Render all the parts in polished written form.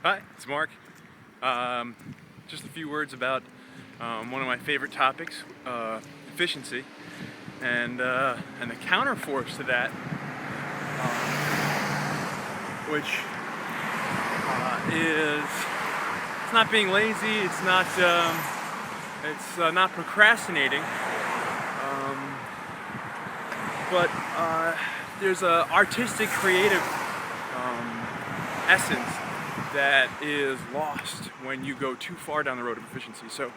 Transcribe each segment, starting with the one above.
Hi, it's Mark. Just a few words about one of my favorite topics, efficiency, and the counterforce to that, which is it's not being lazy, it's not procrastinating, but there's a artistic, creative essence that is lost when you go too far down the road of efficiency. So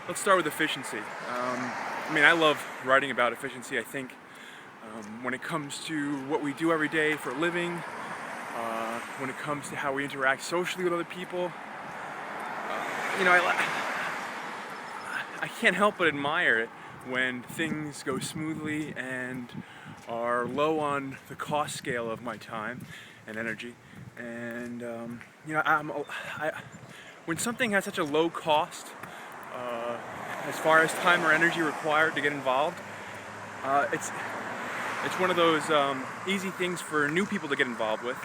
let's start with efficiency. I love writing about efficiency. I think when it comes to what we do every day for a living, when it comes to how we interact socially with other people, I can't help but admire it when things go smoothly and are low on the cost scale of my time and energy. And when something has such a low cost, as far as time or energy required to get involved, it's one of those easy things for new people to get involved with.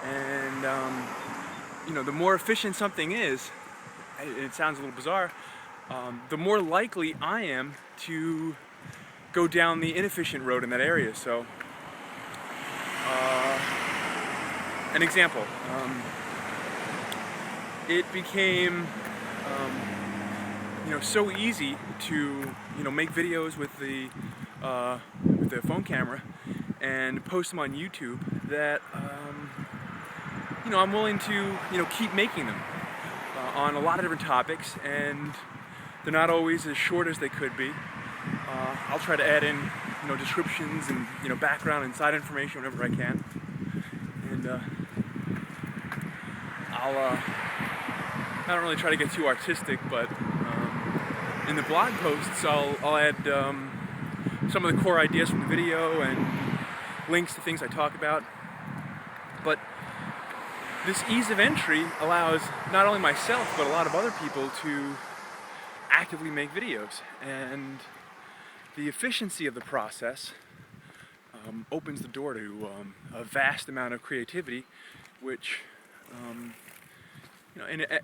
And the more efficient something is, it sounds a little bizarre, the more likely I am to go down the inefficient road in that area. So, an example, it became so easy to make videos with the phone camera and post them on YouTube that I'm willing to keep making them on a lot of different topics, and they're not always as short as they could be. I'll try to add in descriptions and background and side information whenever I can, and I don't really try to get too artistic, but in the blog posts I'll add some of the core ideas from the video and links to things I talk about. But this ease of entry allows not only myself but a lot of other people to actively make videos, and the efficiency of the process opens the door to a vast amount of creativity, which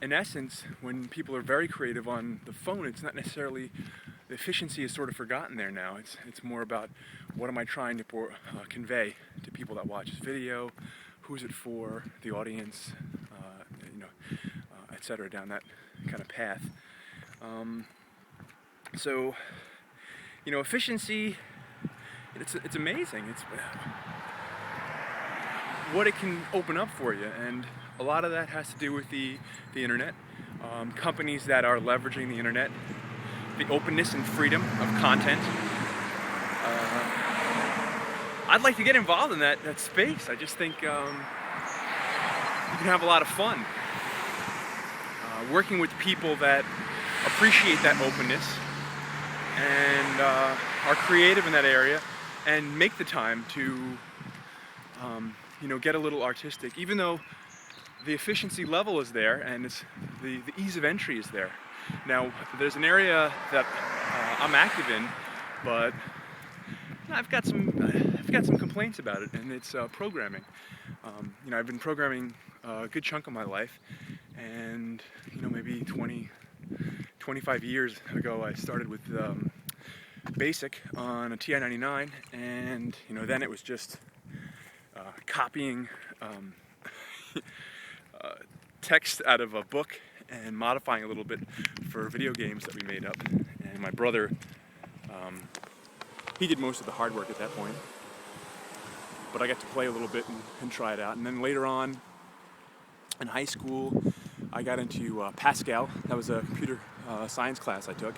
in essence, when people are very creative on the phone, it's not necessarily, the efficiency is sort of forgotten there now. It's more about what am I trying to convey to people that watch this video, who's it for, the audience, etc., down that kind of path. So, efficiency, it's amazing. It's what it can open up for you, and a lot of that has to do with the internet. Companies that are leveraging the internet, the openness and freedom of content. I'd like to get involved in that space. I just think you can have a lot of fun working with people that appreciate that openness and are creative in that area and make the time to get a little artistic, even though the efficiency level is there and it's the ease of entry is there. Now, there's an area that I'm active in, but I've got some complaints about it, and it's programming. I've been programming a good chunk of my life, and maybe 25 years ago I started with BASIC on a TI-99, and then it was just copying text out of a book and modifying a little bit for video games that we made up. And my brother, he did most of the hard work at that point, but I got to play a little bit and try it out. And then later on in high school, I got into Pascal. That was a computer science class I took.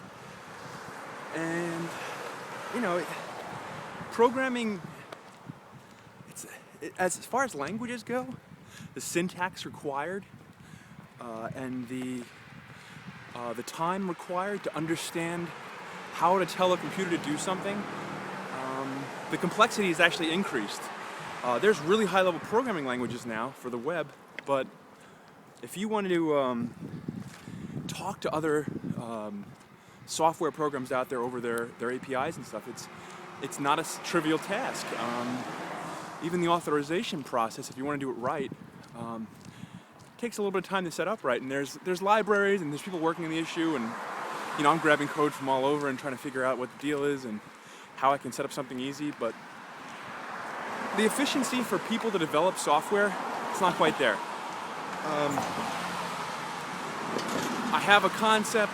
And programming, as far as languages go, the syntax required and the time required to understand how to tell a computer to do something, the complexity has actually increased. There's really high-level programming languages now for the web, but if you want to talk to other software programs out there over their APIs and stuff, it's not a trivial task. Even the authorization process, if you want to do it right, takes a little bit of time to set up right, and there's libraries and there's people working on the issue, and I'm grabbing code from all over and trying to figure out what the deal is and how I can set up something easy. But the efficiency for people to develop software, it's not quite there. I have a concept.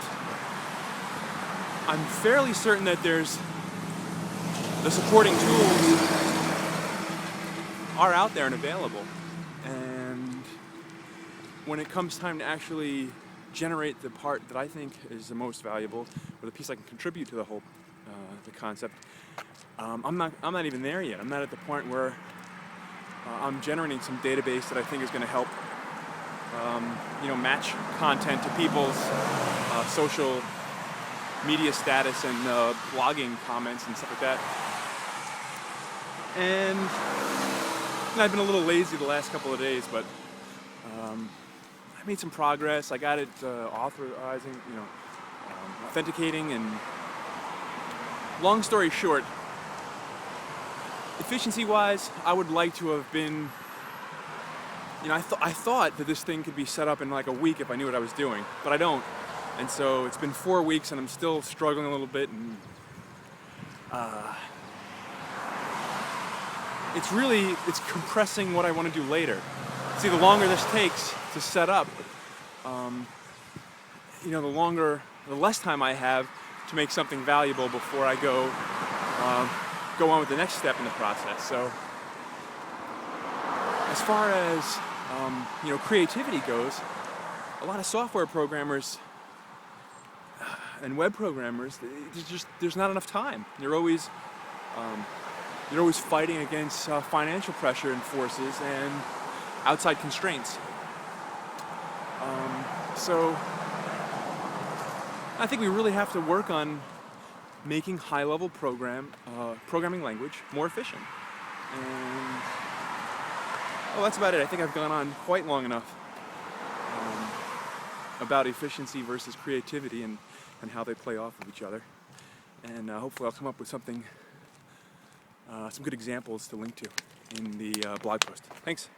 I'm fairly certain that there's the supporting tools are out there and available. And when it comes time to actually generate the part that I think is the most valuable, or the piece I can contribute to the whole the concept, I'm not even there yet. I'm not at the point where I'm generating some database that I think is going to help match content to people's social media status and blogging comments and stuff like that. And I've been a little lazy the last couple of days, but I made some progress. I got it authorizing, authenticating, and long story short, efficiency-wise, I would like to have been, I thought that this thing could be set up in like a week if I knew what I was doing, but I don't. And so it's been 4 weeks and I'm still struggling a little bit, and it's compressing what I want to do later. See, the longer this takes to set up, the less time I have to make something valuable before I go on with the next step in the process. So as far as creativity goes, a lot of software programmers and web programmers, there's not enough time. You're always fighting against financial pressure and forces and outside constraints. So I think we really have to work on making high-level programming language more efficient. And that's about it. I think I've gone on quite long enough about efficiency versus creativity and how they play off of each other. And hopefully I'll come up with something, some good examples to link to in the blog post. Thanks.